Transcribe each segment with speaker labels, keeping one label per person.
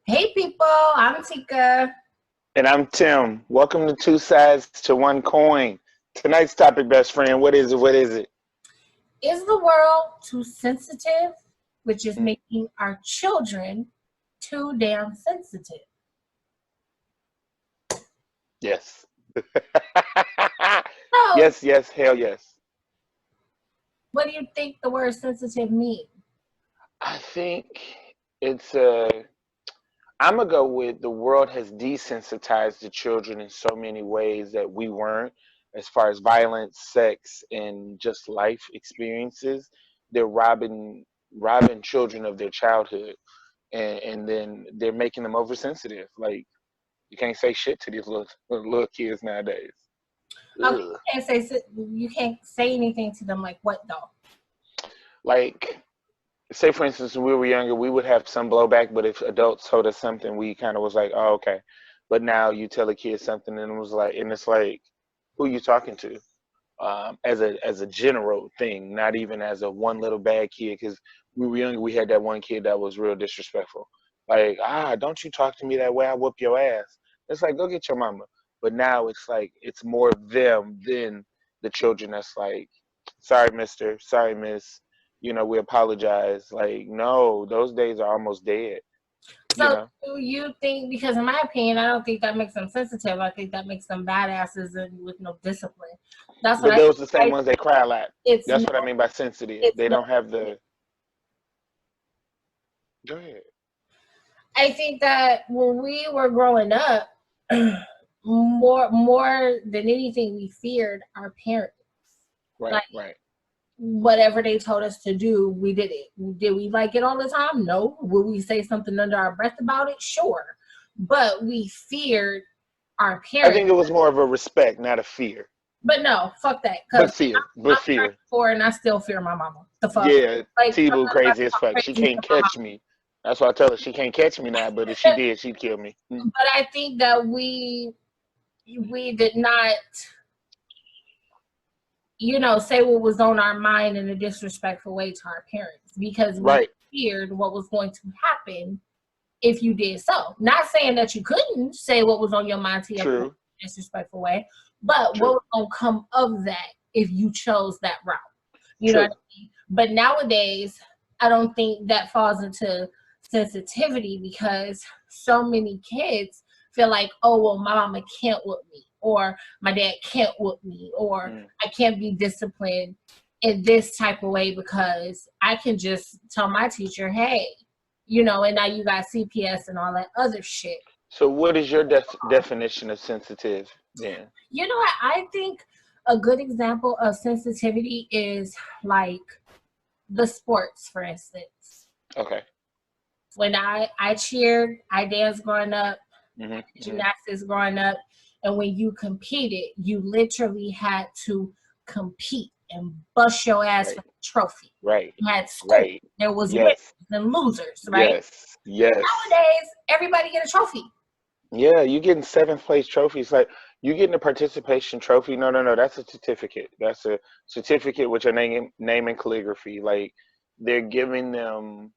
Speaker 1: Hey people, I'm Tika.
Speaker 2: And I'm Tim. Welcome to Two Sides to One Coin. Tonight's topic, best friend, what is it? What is it?
Speaker 1: Is the world too sensitive, which is
Speaker 2: Mm,
Speaker 1: making our children too damn sensitive?
Speaker 2: yes.
Speaker 1: So,
Speaker 2: Yes, yes, hell yes.
Speaker 1: what do you think the word sensitive means?
Speaker 2: I think it's I'm gonna go with the world has desensitized the children in so many ways that we weren't, as far as violence, sex, and just life experiences. They're robbing children of their childhood, and then they're making them oversensitive. Like you can't say shit to these little kids nowadays.
Speaker 1: Okay,
Speaker 2: Ugh.
Speaker 1: you can't say anything to them like what though?
Speaker 2: Like, say for instance, when we were younger, we would have some blowback, but if adults told us something, we kind of was like, "Oh, okay." But now you tell a kid something, and it's like, who you talking to? As a general thing, not even as a one little bad kid. Because we were younger, we had that one kid that was real disrespectful. Like, don't you talk to me that way? I whoop your ass. It's like, go get your mama. But now it's like it's more of them than the children. That's like, sorry, mister, sorry, miss. We apologize. Like, no, those days are almost dead. You
Speaker 1: So,
Speaker 2: know.
Speaker 1: do you think, because in my opinion, I don't think that makes them sensitive. I think that makes them badasses and with no discipline. That's what
Speaker 2: But
Speaker 1: I
Speaker 2: those the same
Speaker 1: think.
Speaker 2: ones they cry a lot.
Speaker 1: It's
Speaker 2: That's
Speaker 1: no,
Speaker 2: what I mean by sensitive.
Speaker 1: it's
Speaker 2: They
Speaker 1: no.
Speaker 2: don't have the. Go ahead.
Speaker 1: I think that when we were growing up, more than anything, we feared our parents.
Speaker 2: Right,
Speaker 1: Like
Speaker 2: right.
Speaker 1: whatever they told us to do, we did it. Did we like it all the time? No. Will we say something under our breath about it? Sure. But we feared our
Speaker 2: I
Speaker 1: parents.
Speaker 2: think it was more of a respect, not a fear.
Speaker 1: But no, fuck that. Because
Speaker 2: But fear.
Speaker 1: I'm
Speaker 2: But fear.
Speaker 1: 34 and I still fear my mama. The fuck?
Speaker 2: Yeah,
Speaker 1: Like, I'm
Speaker 2: T-Boo
Speaker 1: not about
Speaker 2: crazy
Speaker 1: to
Speaker 2: as
Speaker 1: talk
Speaker 2: fuck. She
Speaker 1: crazy
Speaker 2: can't
Speaker 1: to my
Speaker 2: catch me. That's why I tell her she can't catch me now, but if she
Speaker 1: mama.
Speaker 2: did, she'd kill me.
Speaker 1: But I think that we did not, say what was on our mind in a disrespectful way to our parents because we
Speaker 2: Right.
Speaker 1: feared what was going to happen if you did so. Not saying that you couldn't say what was on your mind to your parents
Speaker 2: True.
Speaker 1: in a disrespectful way, but what
Speaker 2: True.
Speaker 1: was going to come of that if you chose that route? You know what
Speaker 2: True.
Speaker 1: I mean? But nowadays, I don't think that falls into sensitivity because so many kids feel like, oh, well, my mama can't whoop me, or my dad can't whoop me, or
Speaker 2: Mm.
Speaker 1: I can't be disciplined in this type of way because I can just tell my teacher, hey, and now you got CPS and all that other shit.
Speaker 2: So, what is your definition of sensitive then?
Speaker 1: You know what? I think a good example of sensitivity is like the sports, for instance.
Speaker 2: Okay.
Speaker 1: When I cheered, I danced growing up,
Speaker 2: Hmm. Hmm.
Speaker 1: gymnastics growing up, and when you competed, you literally had to compete and bust your ass for
Speaker 2: Right.
Speaker 1: the trophy.
Speaker 2: Right.
Speaker 1: You had school.
Speaker 2: Right.
Speaker 1: There was winners
Speaker 2: Yes.
Speaker 1: and losers, right?
Speaker 2: Yes. Yes.
Speaker 1: Nowadays, everybody get a trophy.
Speaker 2: Yeah, you getting seventh place trophies. Like you getting a participation trophy. No, no, no. That's a certificate. That's a certificate with your name and calligraphy. Like they're giving them,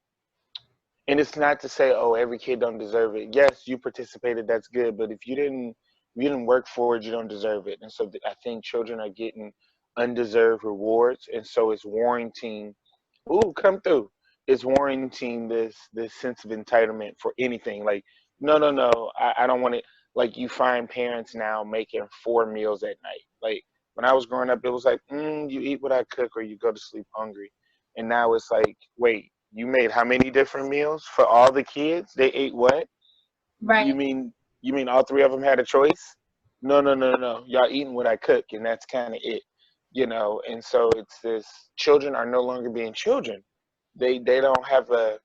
Speaker 2: and it's not to say, oh, every kid don't deserve it. Yes, you participated. That's good. But if you didn't work for it, you don't deserve it. And so I think children are getting undeserved rewards, and so it's warranting. Ooh, come through. It's warranting this sense of entitlement for anything. Like, no, no, no, I don't want it. Like you find parents now making 4 meals at night. Like when I was growing up, it was like, you eat what I cook or you go to sleep hungry. And now it's like, wait, you made how many different meals for all the kids? They ate what?
Speaker 1: Right.
Speaker 2: You mean all three of them had a choice? No, no, no, no. Y'all eating what I cook, and that's kind of it. And so it's this. Children are no longer being children. They don't have a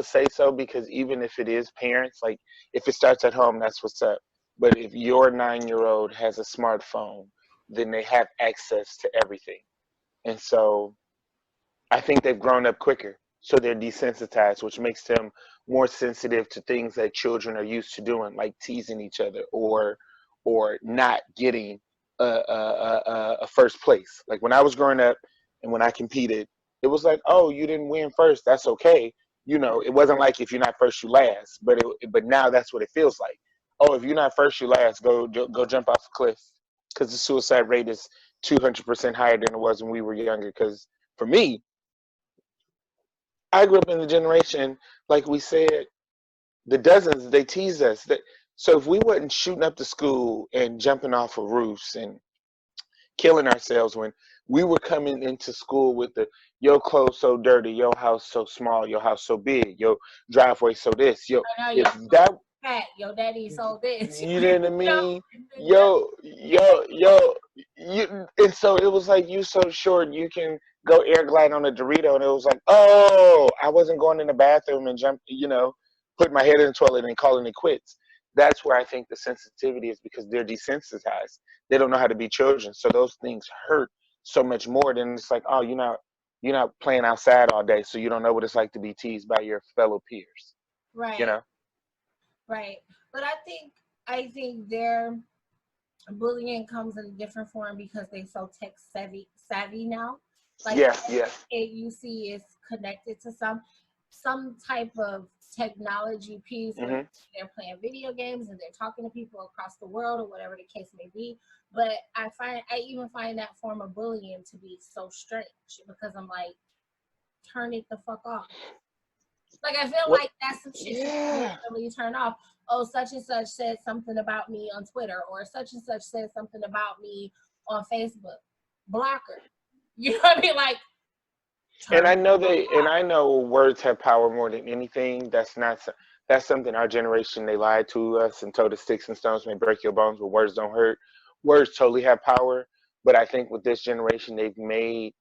Speaker 2: say so, because even if it is parents, like if it starts at home, that's what's up. But if your 9-year old has a smartphone, then they have access to everything. And so I think they've grown up quicker. So they're desensitized, which makes them more sensitive to things that children are used to doing, like teasing each other or not getting a first place. Like when I was growing up and when I competed, it was like, oh, you didn't win first. That's okay. it wasn't like if you're not first, you last. But now that's what it feels like. Oh, if you're not first, you last. Go jump off a cliff, because the suicide rate is 200% higher than it was when we were younger. Because for me, I grew up in the generation, like we said, the dozens, they tease us. So if we wasn't shooting up the school and jumping off of roofs and killing ourselves when we were coming into school with your clothes so dirty, your house so small, your house so big, your driveway so this,
Speaker 1: I know
Speaker 2: if
Speaker 1: your
Speaker 2: that,
Speaker 1: fat, your daddy sold this.
Speaker 2: you know what I
Speaker 1: No,
Speaker 2: mean? And so it was like, you so short, you can go air glide on a Dorito, and it was like, oh, I wasn't going in the bathroom and put my head in the toilet and calling it quits. That's where I think the sensitivity is, because they're desensitized. They don't know how to be children, so those things hurt so much more than it's like, oh, you're not playing outside all day, so you don't know what it's like to be teased by your fellow peers. You
Speaker 1: right,
Speaker 2: know?
Speaker 1: right. But I think their bullying comes in a different form because they so tech savvy now. Like
Speaker 2: Yeah, yeah.
Speaker 1: it you see is connected to some type of technology piece where
Speaker 2: Hmm.
Speaker 1: they're playing video games and they're talking to people across the world or whatever the case may be. But I even find that form of bullying to be so strange because I'm like, turn it the fuck off. Like I feel
Speaker 2: What?
Speaker 1: like that's some shit you can
Speaker 2: Yeah.
Speaker 1: literally turn off. Oh, such and such said something about me on Twitter, or such and such said something about me on Facebook. Blocker. You know what I mean? Like
Speaker 2: And
Speaker 1: turn.
Speaker 2: I know words have power more than anything. That's something our generation, they lied to us and told us sticks and stones may break your bones, but words don't hurt. Words totally have power, but I think with this generation, they've made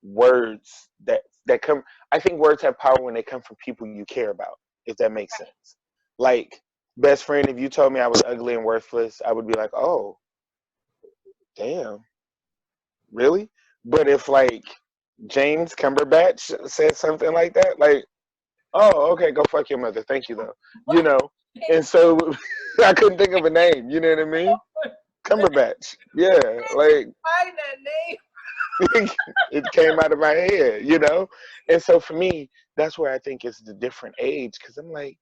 Speaker 2: words that come. I think words have power when they come from people you care about, if that makes sense. Like, best friend, if you told me I was ugly and worthless, I would be like, oh, damn, really? But if like James Cumberbatch said something like that, like, oh, okay, go fuck your mother. Thank you, though. You know, and so I couldn't think of a name. You know what I mean? Cumberbatch. Yeah, like
Speaker 1: Find that name.
Speaker 2: it came out of my head. And so for me, that's where I think it's the different age, because I'm like,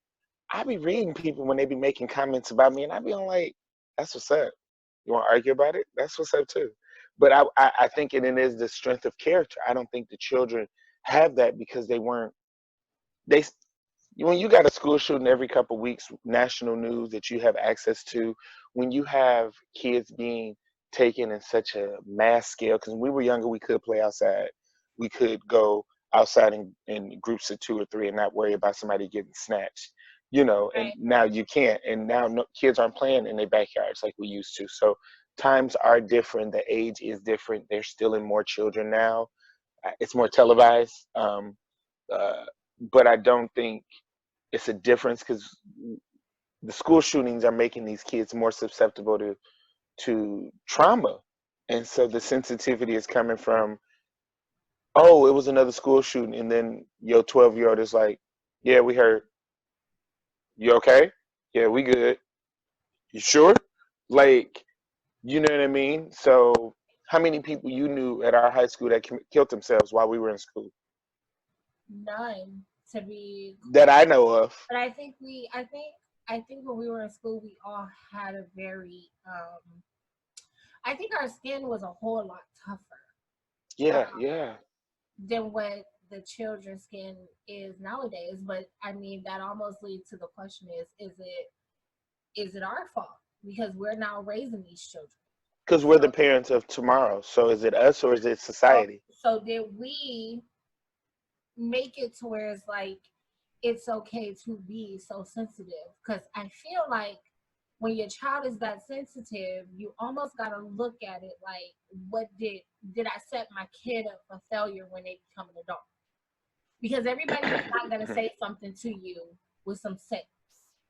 Speaker 2: I be reading people when they be making comments about me, and I be on like, that's what's up. You want to argue about it? That's what's up too. But I think it is the strength of character. I don't think the children have that because they weren't they when you got a school shooting every couple of weeks, national news that you have access to, when you have kids being taken in such a mass scale, because when we were younger, we could play outside. We could go outside in groups of two or three and not worry about somebody getting snatched, and
Speaker 1: Right.
Speaker 2: now you can't. And now no, kids aren't playing in their backyards like we used to. So times are different. The age is different. They're still in more children now. It's more televised. Uh, but I don't think it's a difference, because the school shootings are making these kids more susceptible to trauma, and so the sensitivity is coming from, oh, it was another school shooting, and then your 12-year-old is like, yeah, we heard. You okay? Yeah, we good. You sure? Like, you know what I mean? So how many people you knew at our high school that killed themselves while we were in school,
Speaker 1: None to be
Speaker 2: that I know of?
Speaker 1: but I think when we were in school we all had a very I think our skin was a whole lot tougher
Speaker 2: Yeah, yeah.
Speaker 1: than what the children's skin is nowadays. But I mean that almost leads to the question is it our fault? Because we're now raising these children.
Speaker 2: Because we're the parents of tomorrow. So is it us or is it
Speaker 1: So
Speaker 2: society?
Speaker 1: so did we make it to where it's like it's okay to be so sensitive? Because I feel like when your child is that sensitive, you almost got to look at it like, what did I set my kid up for failure when they become an adult? Because everybody is not going to say something to you with some sense.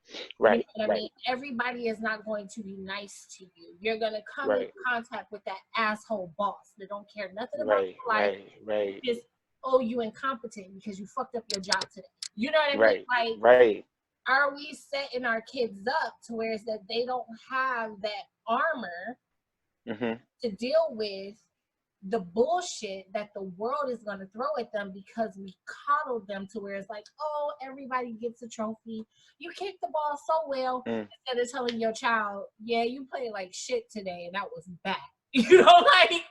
Speaker 1: You know
Speaker 2: Right,
Speaker 1: what I
Speaker 2: right,
Speaker 1: mean? Everybody is not going to be nice to you. You're going to come in
Speaker 2: right,
Speaker 1: contact with that asshole boss that don't care nothing about
Speaker 2: right,
Speaker 1: your life.
Speaker 2: right, right,
Speaker 1: Just, oh, you incompetent because you fucked up your job today. You know what I mean?
Speaker 2: right,
Speaker 1: Like,
Speaker 2: right.
Speaker 1: are we setting our kids up to where it's that they don't have that armor
Speaker 2: Hmm.
Speaker 1: to deal with the bullshit that the world is going to throw at them because we coddled them to where it's like, oh, everybody gets a trophy. You kicked the ball so well, instead of telling your child, yeah, you played like shit today and that was bad. You know, like.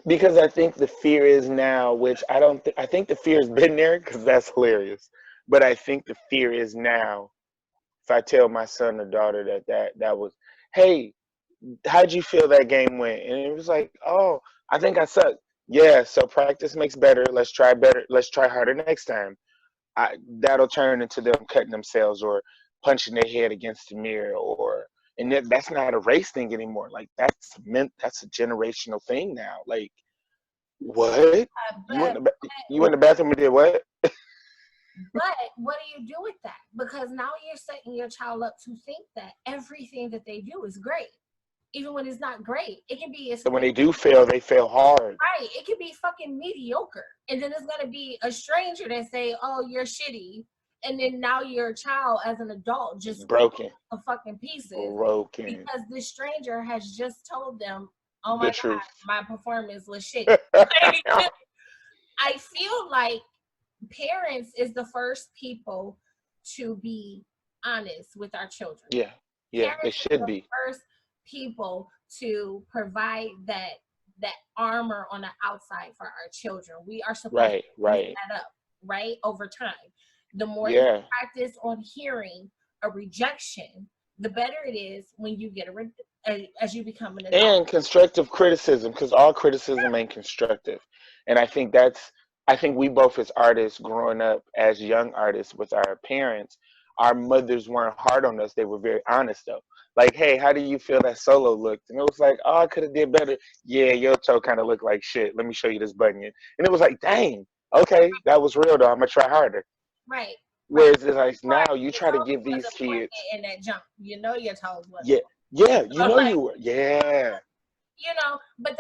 Speaker 2: Because I think the fear is now, which I don't I think the fear has been there because that's hilarious. But I think the fear is now, if I tell my son or daughter that was, hey, how'd you feel that game went? And it was like, oh, I think I sucked. Yeah, so practice makes better. Let's try better. Let's try harder next time. That'll turn into them cutting themselves or punching their head against the mirror, or and that's not a race thing anymore. Like that's a generational thing now. Like what? You went
Speaker 1: But
Speaker 2: to you went to the bathroom and did what?
Speaker 1: But what do you do with that? Because now you're setting your child up to think that everything that they do is great, even when it's not great. It can be
Speaker 2: And when they do fail, they fail hard.
Speaker 1: right. It can be fucking mediocre, and then it's gonna be a stranger that say, "Oh, you're shitty," and then now your child, as an adult, just
Speaker 2: Broken,
Speaker 1: a fucking pieces
Speaker 2: broken.
Speaker 1: because this stranger has just told them, "Oh my
Speaker 2: The
Speaker 1: god,
Speaker 2: truth.
Speaker 1: my performance was shitty." Like, I feel like parents is the first people to be honest with our children.
Speaker 2: Yeah, yeah, they
Speaker 1: Parents is
Speaker 2: should
Speaker 1: the
Speaker 2: be.
Speaker 1: first people to provide that armor on the outside for our children. We are supposed
Speaker 2: Right,
Speaker 1: to build
Speaker 2: right.
Speaker 1: that up, right? Over time. The more you
Speaker 2: Yeah.
Speaker 1: practice on hearing a rejection, the better it is when you get as you become an adult.
Speaker 2: And constructive criticism, because all criticism ain't constructive. And I think we both as artists growing up as young artists with our parents, our mothers weren't hard on us. They were very honest though. Like, hey, how do you feel that solo looked? And it was like, oh, I could have did better. Yeah, your toe kind of looked like shit. Let me show you this bunion. And it was like, dang, okay, that was real though. I'm gonna try harder.
Speaker 1: Right, right.
Speaker 2: Whereas it's like now you
Speaker 1: Your
Speaker 2: try to
Speaker 1: toes
Speaker 2: give these
Speaker 1: wasn't pointing
Speaker 2: kids,
Speaker 1: in that jump. You know your toes wasn't.
Speaker 2: yeah, yeah, you know
Speaker 1: Like,
Speaker 2: you were, yeah,
Speaker 1: but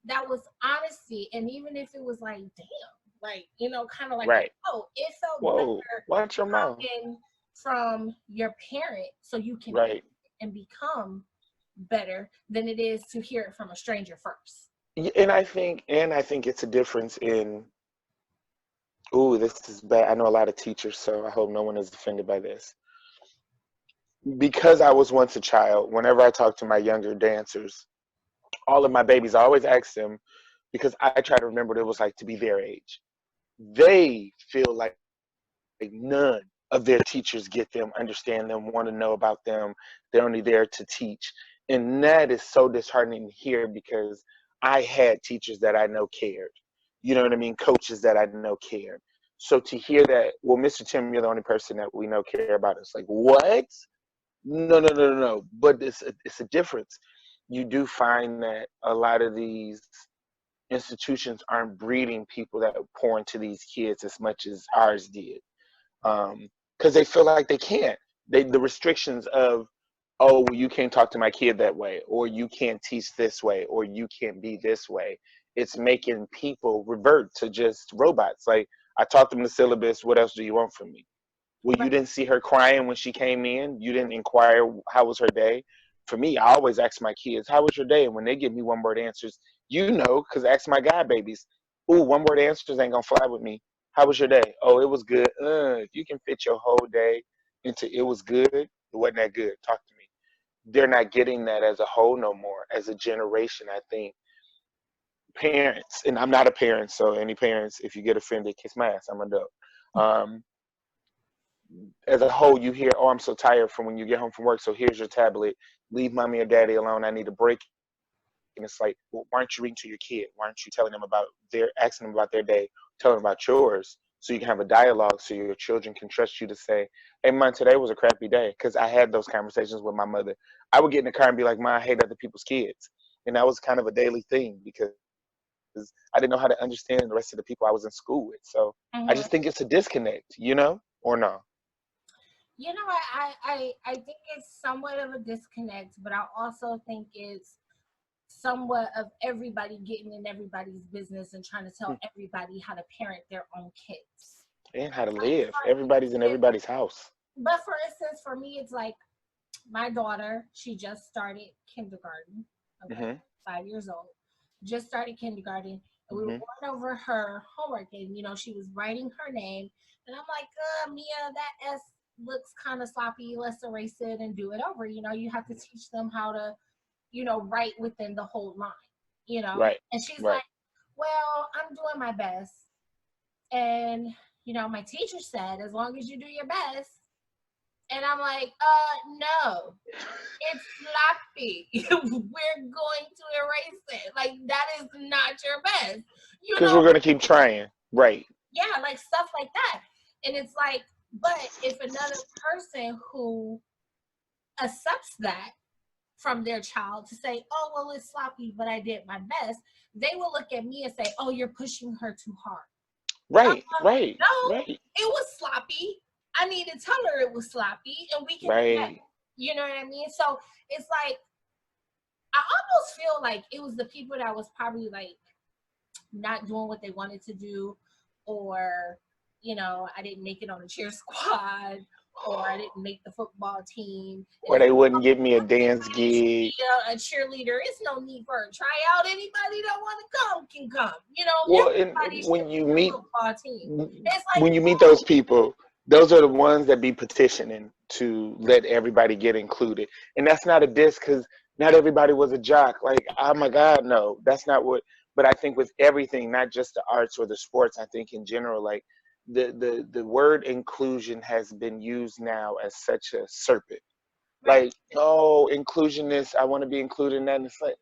Speaker 1: that was honesty. And even if it was like, damn, like, kind of like,
Speaker 2: right.
Speaker 1: oh, it felt
Speaker 2: Whoa,
Speaker 1: better
Speaker 2: watch your mouth.
Speaker 1: coming from your parent so you can
Speaker 2: Right.
Speaker 1: and become better than it is to hear it from a stranger first.
Speaker 2: And I think it's a difference in, ooh, this is bad. I know a lot of teachers, so I hope no one is offended by this. Because I was once a child, whenever I talk to my younger dancers, all of my babies, I always ask them, because I try to remember what it was like to be their age. They feel like none of their teachers get them, understand them, want to know about them. They're only there to teach. And that is so disheartening to hear because I had teachers that I know cared. You know what I mean? Coaches that I know cared. So to hear that, well, Mr. Tim, you're the only person that we know care about us. Like, what? No, no, no, no, no. But it's a difference. You do find that a lot of these institutions aren't breeding people that pour into these kids as much as ours did, because they feel like they can't. The restrictions of, oh, well, you can't talk to my kid that way, or you can't teach this way, or you can't be this way. It's making people revert to just robots. Like, I taught them the syllabus. What else do you want from me? Well, you
Speaker 1: Right.
Speaker 2: didn't see her crying when she came in. You didn't inquire how was her day. For me, I always ask my kids, "How was your day?" And when they give me one word answers, because ask my god babies. Ooh, one word answers ain't gonna fly with me. How was your day? Oh, it was good. If you can fit your whole day into it was good, it wasn't that good. Talk to me. They're not getting that as a whole no more. As a generation, I think parents, and I'm not a parent, so any parents, if you get offended, kiss my ass. I'm an adult. Um, as a whole, you hear, "Oh, I'm so tired from when you get home from work. So here's your tablet. Leave mommy or daddy alone. I need a break." And it's like, well, why aren't you reading to your kid? Why aren't you telling them asking them about their day, telling them about yours, so you can have a dialogue, so your children can trust you to say, "Hey, Mom, today was a crappy day." Because I had those conversations with my mother. I would get in the car and be like, "Mom, I hate other people's kids," and that was kind of a daily thing because I didn't know how to understand the rest of the people I was in school with. So I
Speaker 1: Hmm.
Speaker 2: just think it's a disconnect, or no?
Speaker 1: I think it's somewhat of a disconnect, but I also think it's somewhat of everybody getting in everybody's business and trying to tell everybody how to parent their own kids.
Speaker 2: And how to
Speaker 1: Like,
Speaker 2: live. Everybody's in everybody's house.
Speaker 1: but for instance, for me, it's like my daughter, she just started kindergarten, okay,
Speaker 2: Hmm.
Speaker 1: 5 years old. just started kindergarten, and we were
Speaker 2: Hmm.
Speaker 1: going over her homework, and she was writing her name, and I'm like, Mia, that S looks kind of sloppy. Let's erase it and do it over. You have to teach them how to, write within the whole line.
Speaker 2: Right.
Speaker 1: And she's
Speaker 2: Right.
Speaker 1: like, well, I'm doing my best, and my teacher said, as long as you do your best, and I'm like, no, it's sloppy. We're going to erase it. Like, that is not your best. You
Speaker 2: Because
Speaker 1: know,
Speaker 2: we're gonna keep trying. Right.
Speaker 1: yeah, like stuff like that. And it's like, but if another person who accepts that from their child to say, oh, well, it's sloppy, but I did my best, they will look at me and say, oh, you're pushing her too hard.
Speaker 2: Right. Right.
Speaker 1: No,
Speaker 2: Right.
Speaker 1: it was sloppy. I need to tell her it was sloppy and we can do that.
Speaker 2: Right.
Speaker 1: You know what I mean? So it's like, I almost feel like it was the people that was probably like not doing what they wanted to do, or I didn't make it on the cheer squad, or I didn't make the football team. And
Speaker 2: Or
Speaker 1: it's
Speaker 2: they
Speaker 1: like,
Speaker 2: wouldn't give me a dance
Speaker 1: everybody should
Speaker 2: gig.
Speaker 1: be a cheerleader. It's no need for a tryout. Anybody that want to come can come.
Speaker 2: Well, and
Speaker 1: Everybody should
Speaker 2: when
Speaker 1: be
Speaker 2: you
Speaker 1: a
Speaker 2: meet
Speaker 1: football team. It's like,
Speaker 2: when you meet those people, those are the ones that be petitioning to let everybody get included. And that's not a diss because not everybody was a jock. Like, oh my God, no, that's not what. But I think with everything, not just the arts or the sports, I think in general, like the word inclusion has been used now as such a serpent.
Speaker 1: right.
Speaker 2: Like, oh, inclusionist, I want to be included in that. And it's like,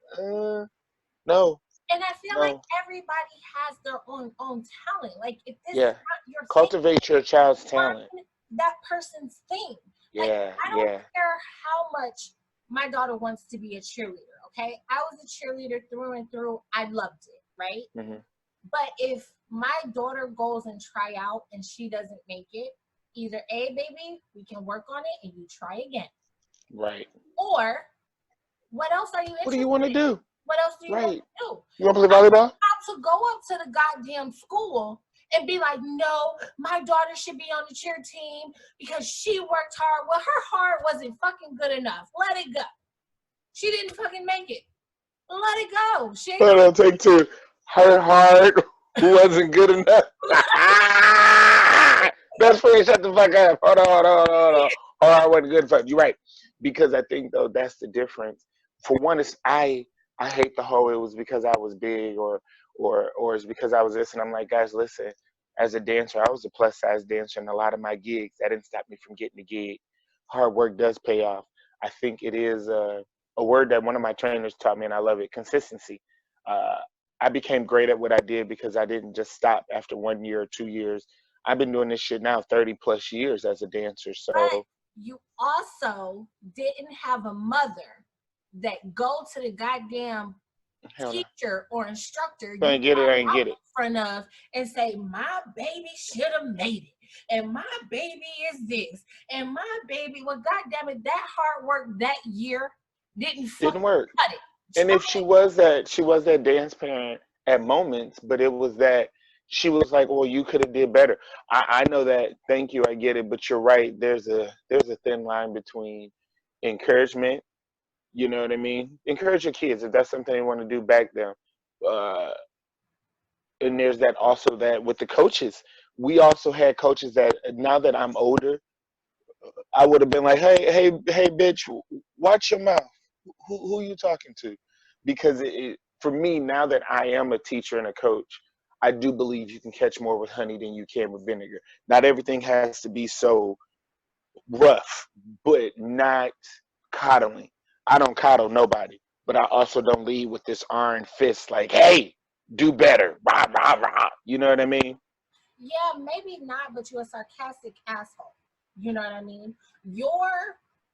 Speaker 2: no,
Speaker 1: And I feel like
Speaker 2: no,
Speaker 1: everybody has their own talent. Like, if this is
Speaker 2: yeah.
Speaker 1: not your thing,
Speaker 2: Cultivate your child's talent.
Speaker 1: find that person's thing. Like,
Speaker 2: Yeah,
Speaker 1: I don't
Speaker 2: yeah.
Speaker 1: care how much my daughter wants to be a cheerleader. Okay, I was a cheerleader through and through. I loved it, right?
Speaker 2: Hmm.
Speaker 1: But if my daughter goes and try out and she doesn't make it, either A, baby, we can work on it and you try again.
Speaker 2: Right.
Speaker 1: Or, what else are you
Speaker 2: What do you
Speaker 1: interested
Speaker 2: want to
Speaker 1: in?
Speaker 2: do?
Speaker 1: What else do you want
Speaker 2: Right.
Speaker 1: to do?
Speaker 2: You want to play volleyball?
Speaker 1: To go up to the goddamn school and be like, no, my daughter should be on the cheer team because she worked hard. Well, her heart wasn't fucking good enough. Let it go. She didn't fucking make it. Let it go. She ain't
Speaker 2: Hold on, take two. Her heart wasn't good enough. Best friend, shut the fuck up. Hold on, hold on, hold on. Her heart wasn't good enough. You're right. Because I think though that's the difference. For one, is I hate the whole it was because I was big or it's because I was this and I'm like, guys, listen, as a dancer, I was a plus size dancer and a lot of my gigs, that didn't stop me from getting a gig. Hard work does pay off. I think it is a word that one of my trainers taught me, and I love it: consistency. Uh, I became great at what I did because I didn't just stop after 1 year or 2 years. I've been doing this shit now 30 plus years as a dancer. So,
Speaker 1: but you also didn't have a mother that go to the goddamn
Speaker 2: hell no.
Speaker 1: teacher or instructor
Speaker 2: If I
Speaker 1: you
Speaker 2: ain't get it, I ain't
Speaker 1: out
Speaker 2: get it.
Speaker 1: in front of and say, my baby should have made it. And my baby is this. And my baby, well, goddamn it, that hard work that year didn't fucking
Speaker 2: Didn't work.
Speaker 1: cut it.
Speaker 2: And
Speaker 1: Try
Speaker 2: if she was that dance parent at moments, but it was that she was like, well, you could have did better. I know that. Thank you, I get it. But you're right. There's a thin line between encouragement. You know what I mean? Encourage your kids if that's something they want to do. Back them. Uh, and there's that also that with the coaches, we also had coaches that now that I'm older, I would have been like, hey, hey, hey, bitch, watch your mouth. Who you talking to? Because for me, now that I am a teacher and a coach, I do believe you can catch more with honey than you can with vinegar. Not everything has to be so rough, but not coddling. I don't coddle nobody, but I also don't lead with this iron fist like, hey, do better. Rah, rah, rah. You know what I mean?
Speaker 1: Yeah, maybe not, but you're a sarcastic asshole. You know what I mean? Your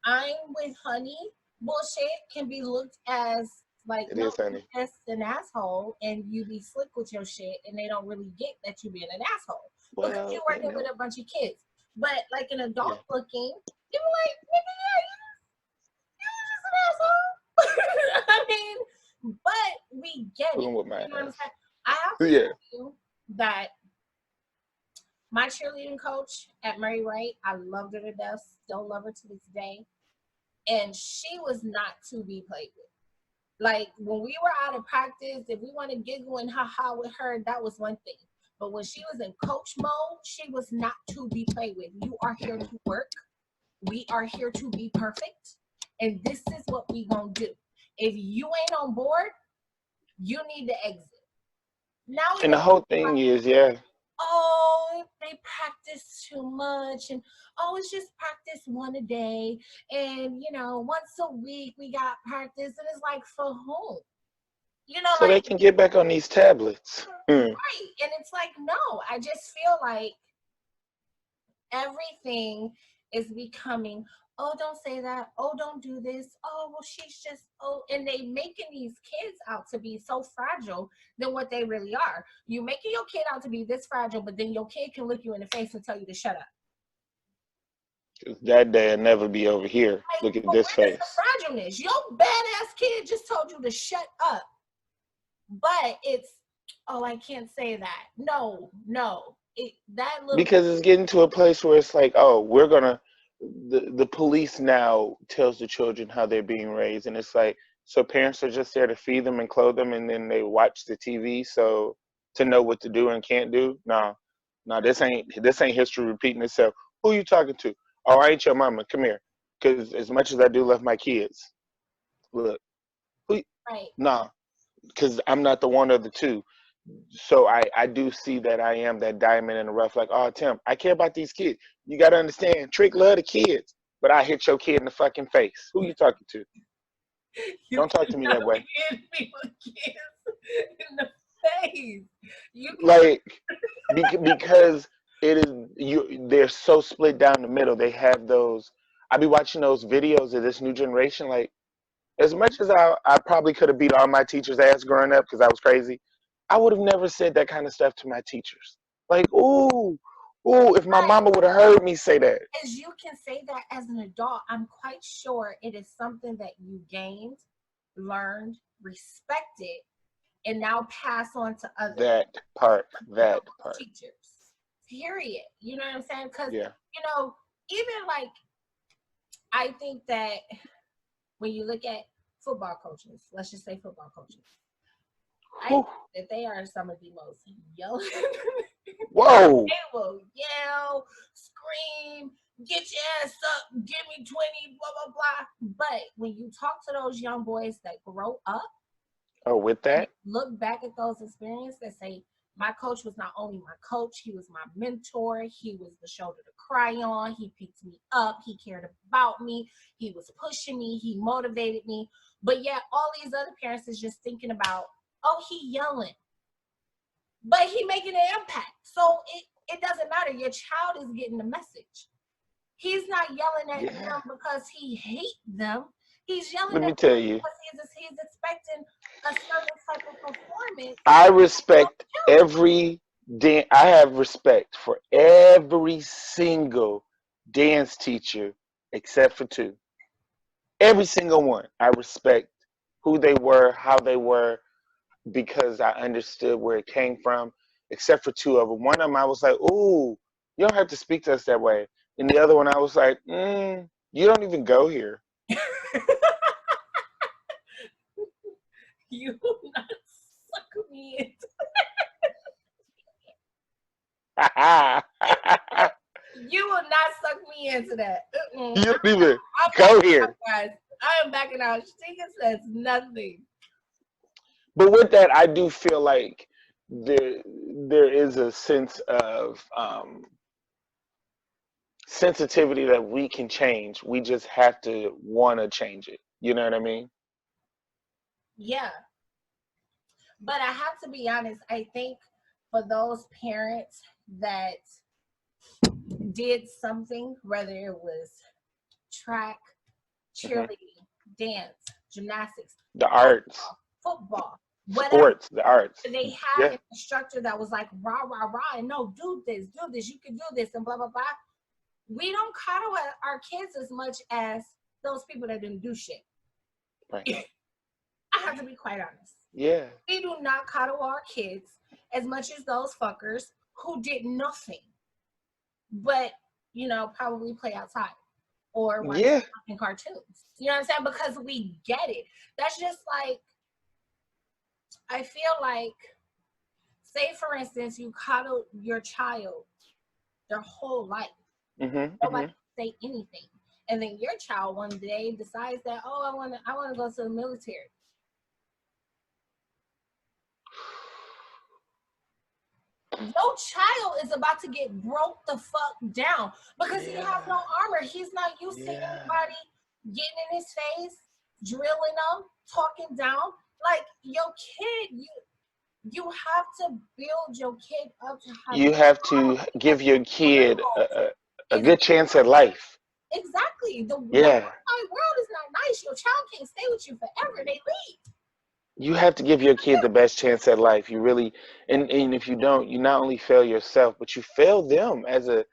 Speaker 1: I'm with honey bullshit can be looked as like,
Speaker 2: It
Speaker 1: no,
Speaker 2: is
Speaker 1: you
Speaker 2: honey.
Speaker 1: just an asshole and you be slick with your shit and they don't really get that you being an asshole because
Speaker 2: Well,
Speaker 1: you're working with a bunch of kids. But like an
Speaker 2: yeah.
Speaker 1: adult looking, you be like, nigga, yeah, you just an asshole. I mean, but we get it.
Speaker 2: Fooling with my
Speaker 1: You know what I'm
Speaker 2: ass.
Speaker 1: saying? I have to
Speaker 2: Yeah.
Speaker 1: tell you that my cheerleading coach at Murray Wright, I loved her to death, still love her to this day. And she was not to be played with. Like when we were out of practice, if we want to giggle and ha-ha with her, that was one thing. But when she was in coach mode, she was not to be played with. You are here to work. We are here to be perfect. And this is what we gonna do. If you ain't on board, you need to exit.
Speaker 2: And the
Speaker 1: Nowadays,
Speaker 2: whole thing is, yeah.
Speaker 1: oh, they practice too much, and oh, it's just practice one a day, and once a week we got practice, and it's like for whom?
Speaker 2: So
Speaker 1: Like
Speaker 2: they can get back on these tablets.
Speaker 1: right, and it's like no, I just feel like everything is becoming, oh, don't say that, oh, don't do this, oh, well, she's just, oh, and they making these kids out to be so fragile than what they really are. You making your kid out to be this fragile, but then your kid can look you in the face and tell you to shut up.
Speaker 2: That day will never be over here.
Speaker 1: Like,
Speaker 2: Look at
Speaker 1: but
Speaker 2: this
Speaker 1: where's
Speaker 2: face.
Speaker 1: the fragileness? Your badass kid just told you to shut up, but it's, oh, I can't say that. No, that little,
Speaker 2: Because it's getting to a place where it's like, oh, we're gonna the police now tells the children how they're being raised, and it's like, so parents are just there to feed them and clothe them, and then they watch the TV so to know what to do and can't do. No, no, this ain't history repeating itself. Who you talking to? Oh, I ain't your mama. Come here. Because as much as I do love my kids, look, who?
Speaker 1: right.
Speaker 2: Nah, because I'm not the one of the two. So I do see that I am that diamond in the rough. Like, oh, Tim, I care about these kids. You got to understand, Trick love the kids, but I hit your kid in the fucking face. Who you talking to?
Speaker 1: You
Speaker 2: Don't talk to me that way.
Speaker 1: hit me with kids in the face. You
Speaker 2: Like, because it is you. They're so split down the middle. They have those. I be watching those videos of this new generation. Like, as much as I probably could have beat all my teachers' ass growing up because I was crazy, I would have never said that kind of stuff to my teachers. Like, ooh, if my
Speaker 1: right.
Speaker 2: mama would have heard me say that.
Speaker 1: As you can say that as an adult, I'm quite sure it is something that you gained, learned, respected, and now pass on to others.
Speaker 2: That part.
Speaker 1: Teachers. Period. You know what I'm saying? Because
Speaker 2: Yeah.
Speaker 1: Even like I think that when you look at football coaches, let's just say football coaches, I think that they are some of the most yelling.
Speaker 2: Whoa.
Speaker 1: They will yell, scream, get your ass up, give me 20, blah, blah, blah. But when you talk to those young boys that grow up,
Speaker 2: Oh, with that?
Speaker 1: look back at those experiences and say, my coach was not only my coach, he was my mentor. He was the shoulder to cry on. He picked me up. He cared about me. He was pushing me. He motivated me. But yet all these other parents is just thinking about, oh, he yelling. But he making an impact. So it doesn't matter. Your child is getting the message. He's not yelling at them because he hates them. He's yelling
Speaker 2: Let me
Speaker 1: at
Speaker 2: tell
Speaker 1: them
Speaker 2: you.
Speaker 1: because he's expecting a certain type of performance.
Speaker 2: I respect every dance. I have respect for every single dance teacher except for two. Every single one. I respect who they were, how they were, because I understood where it came from, except for two of them. One of them, I was like, ooh, you don't have to speak to us that way. And the other one, I was like, you don't even go here.
Speaker 1: You will not suck me in. You will not suck me into that.
Speaker 2: You don't even go here.
Speaker 1: Guys, I am backing out. Tika says nothing.
Speaker 2: But with that, I do feel like there is a sense of sensitivity that we can change. We just have to want to change it. You know what I mean?
Speaker 1: Yeah. But I have to be honest, I think for those parents that did something, whether it was track, cheerleading, dance, gymnastics,
Speaker 2: The arts,
Speaker 1: football, whatever.
Speaker 2: sports, the arts.
Speaker 1: They had an instructor that was like, rah, rah, rah, and no, do this, you can do this, and blah, blah, blah. We don't coddle our kids as much as those people that didn't do shit.
Speaker 2: Right.
Speaker 1: I have to be quite honest.
Speaker 2: Yeah.
Speaker 1: We do not coddle our kids as much as those fuckers who did nothing but, probably play outside or watch fucking cartoons. You know what I'm saying? Because we get it. That's just like I feel like, say for instance, you coddle your child their whole life. Nobody
Speaker 2: Mm-hmm.
Speaker 1: say anything. And then your child one day decides that, oh, I wanna go to the military. Your child is about to get broke the fuck down because he has
Speaker 2: Yeah.
Speaker 1: no armor. He's not used to
Speaker 2: Yeah.
Speaker 1: anybody getting in his face, drilling him, talking down. Like your kid, you have to build your kid up to have
Speaker 2: You have
Speaker 1: armor
Speaker 2: to
Speaker 1: because
Speaker 2: give your
Speaker 1: the
Speaker 2: kid
Speaker 1: world
Speaker 2: a
Speaker 1: is
Speaker 2: good chance at life.
Speaker 1: exactly the
Speaker 2: Yeah.
Speaker 1: outside world is not nice. Your child can't stay with you forever. They leave.
Speaker 2: You have to give your kid the best chance at life. You really, and if you don't, you not only fail yourself, but you fail them as a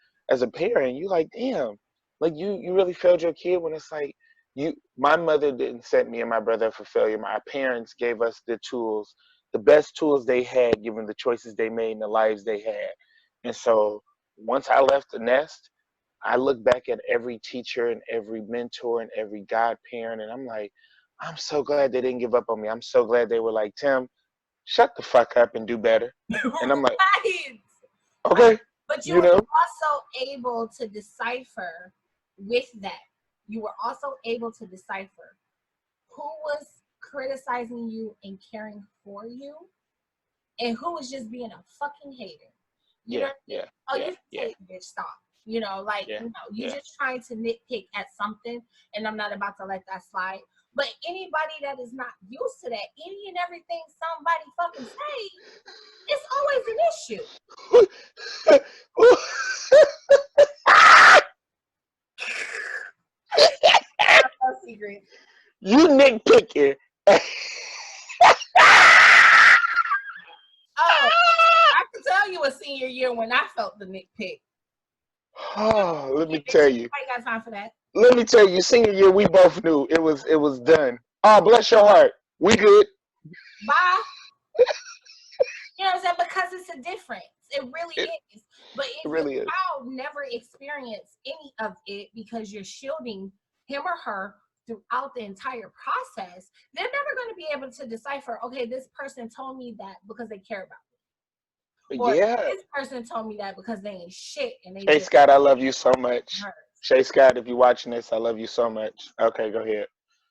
Speaker 2: parent. You like, damn, like you really failed your kid when it's like you. My mother didn't set me and my brother up for failure. My parents gave us the tools, the best tools they had, given the choices they made and the lives they had. And so once I left the nest, I look back at every teacher and every mentor and every godparent, and I'm like, I'm so glad they didn't give up on me. I'm so glad they were like, Tim, shut the fuck up and do better. And I'm like,
Speaker 1: Right. Right.
Speaker 2: okay,
Speaker 1: But you
Speaker 2: you
Speaker 1: were
Speaker 2: know,
Speaker 1: also able to decipher with that. You were also able to decipher who was criticizing you and caring for you and who was just being a fucking hater. You know
Speaker 2: yeah,
Speaker 1: what I mean?
Speaker 2: yeah,
Speaker 1: Oh,
Speaker 2: yeah,
Speaker 1: you
Speaker 2: yeah,
Speaker 1: hate bitch, stop. You know, like,
Speaker 2: yeah,
Speaker 1: no, you
Speaker 2: yeah.
Speaker 1: just trying to nitpick at something, and I'm not about to let that slide. But anybody that is not used to that, any and everything somebody fucking say, it's always an issue. No secret.
Speaker 2: You nitpicking.
Speaker 1: Oh, I can tell you a senior year when I felt the nitpick.
Speaker 2: Oh, let me
Speaker 1: Yeah,
Speaker 2: tell
Speaker 1: bitch,
Speaker 2: you.
Speaker 1: I ain't got time for that.
Speaker 2: Let me tell you, senior year, we both knew it was done. Oh, bless your heart. We good.
Speaker 1: Bye. You know what I'm saying? Because it's a difference. It really
Speaker 2: It,
Speaker 1: is. But
Speaker 2: it
Speaker 1: if your
Speaker 2: really is.
Speaker 1: child never experienced any of it because you're shielding him or her throughout the entire process, they're never going to be able to decipher, okay, this person told me that because they care about me. Or
Speaker 2: Yeah.
Speaker 1: this person told me that because they ain't shit and they
Speaker 2: Shay
Speaker 1: just
Speaker 2: Scott, I love you so much.
Speaker 1: hurt.
Speaker 2: Shay Scott, if you're watching this, I love you so much. Okay, go ahead.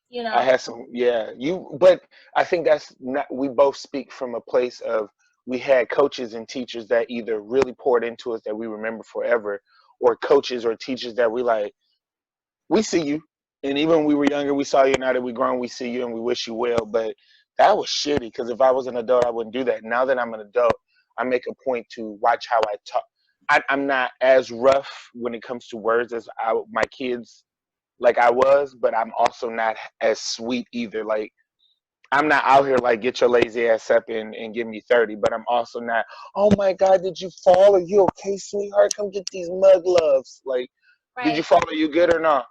Speaker 1: You
Speaker 2: I
Speaker 1: know?
Speaker 2: had some, yeah. But I think that's not. We both speak from a place of we had coaches and teachers that either really poured into us that we remember forever, or coaches or teachers that we like. We see you, and even when we were younger, we saw you. Now that we grown, we see you and we wish you well. But that was shitty because if I was an adult, I wouldn't do that. Now that I'm an adult, I make a point to watch how I talk. I'm not as rough when it comes to words as my kids like I was, but I'm also not as sweet either. Like I'm not out here like get your lazy ass up and give me 30, but I'm also not, oh my God, did you fall? Are you okay, sweetheart? Come get these mug loves. Like, did you
Speaker 1: Right?
Speaker 2: fall? Are you good or not?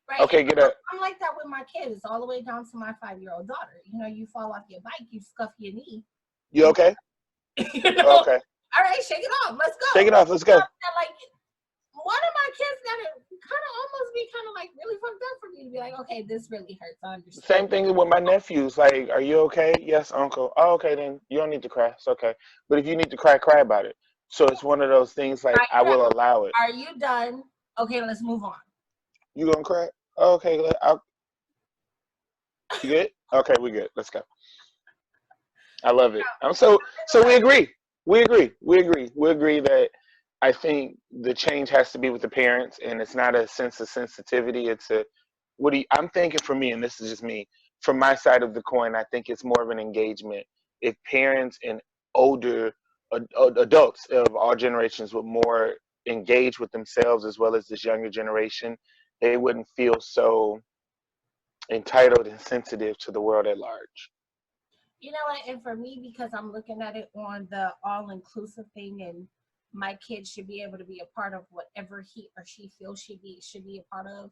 Speaker 1: Right. And
Speaker 2: Okay, get up.
Speaker 1: I'm like that with my kids, all the way down to my 5-year-old daughter. You know, you fall off your bike, you scuff your knee.
Speaker 2: You okay?
Speaker 1: You know,
Speaker 2: Okay.
Speaker 1: all right, shake it off. Let's
Speaker 2: Shake
Speaker 1: go.
Speaker 2: it off. Let's go.
Speaker 1: Like one of my kids got to kind of almost be kind of like really fucked up for me to be like, okay, this really hurts. I understand.
Speaker 2: Same thing with my nephews. Like, are you okay? Yes, uncle. Oh, okay, then you don't need to cry. It's okay. But if you need to cry, cry about it. So it's one of those things like
Speaker 1: Right
Speaker 2: I will
Speaker 1: now,
Speaker 2: allow it.
Speaker 1: are you done? Okay, let's move on.
Speaker 2: You gonna cry? Oh, okay, you good? Okay, we good. Let's go. I love it. So we agree. We agree. We agree. We agree that I think the change has to be with the parents, and it's not a sense of sensitivity. It's a I'm thinking for me, and this is just me. From my side of the coin, I think it's more of an engagement. If parents and older adults of all generations were more engaged with themselves as well as this younger generation, they wouldn't feel so entitled and sensitive to the world at large.
Speaker 1: You know what? And for me, because I'm looking at it on the all inclusive thing, and my kid should be able to be a part of whatever he or she feels should be a part of,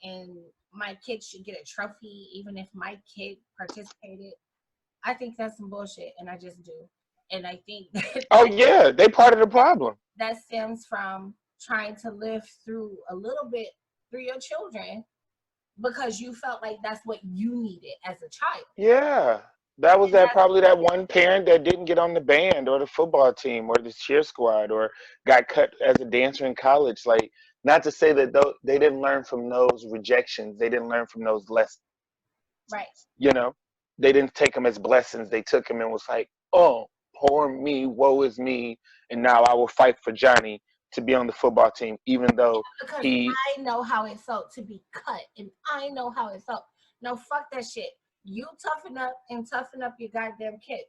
Speaker 1: and my kid should get a trophy even if my kid participated. I think that's some bullshit, and I just do. And I think that
Speaker 2: Oh yeah, they part of the problem.
Speaker 1: that stems from trying to live through a little bit through your children because you felt like that's what you needed as a child.
Speaker 2: Yeah, That was
Speaker 1: And
Speaker 2: that
Speaker 1: that's
Speaker 2: probably that one parent that didn't get on the band or the football team or the cheer squad or got cut as a dancer in college. Like, not to say that they didn't learn from those rejections. They didn't learn from those lessons.
Speaker 1: right.
Speaker 2: You know, they didn't take them as blessings. They took them and was like, oh, poor me, woe is me, and now I will fight for Johnny to be on the football team, even though
Speaker 1: Because
Speaker 2: he.
Speaker 1: I know how it felt to be cut, and I know how it felt. No, fuck that shit. You toughen up and toughen up your goddamn kid.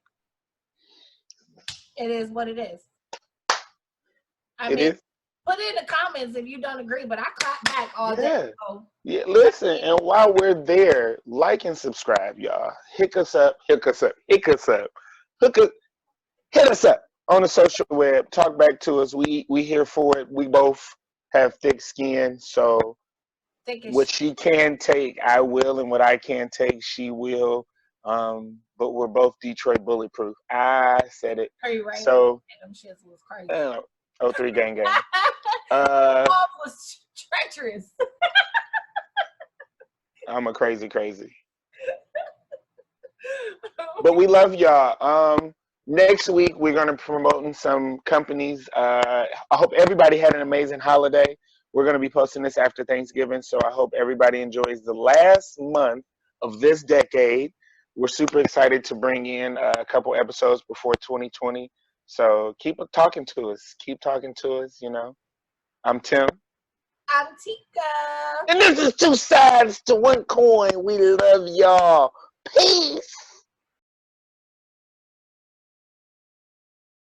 Speaker 1: It is what it is. I
Speaker 2: It
Speaker 1: mean,
Speaker 2: is.
Speaker 1: put it in the comments if you don't agree, but I clap back all day.
Speaker 2: Yeah.
Speaker 1: So,
Speaker 2: Yeah, listen, and while we're there, like and subscribe, y'all. Hit us up, hit us up, hit us up, hook us, hit us up on the social web. Talk back to us. We here for it. We both have thick skin, so
Speaker 1: thick as
Speaker 2: what
Speaker 1: shit.
Speaker 2: she can take, I will, and what I can take, she will. But we're both Detroit bulletproof. I said it.
Speaker 1: Are you right?
Speaker 2: So,
Speaker 1: Them shits was crazy.
Speaker 2: 03 gang gang.
Speaker 1: Bob was treacherous.
Speaker 2: I'm a crazy. But we love y'all. Next week we're gonna be promoting some companies. I hope everybody had an amazing holiday. We're gonna be posting this after Thanksgiving, so I hope everybody enjoys the last month of this decade. We're super excited to bring in a couple episodes before 2020. So keep talking to us. Keep talking to us. I'm Tim.
Speaker 1: I'm Tika.
Speaker 2: And this is two sides to one coin. We love y'all. Peace.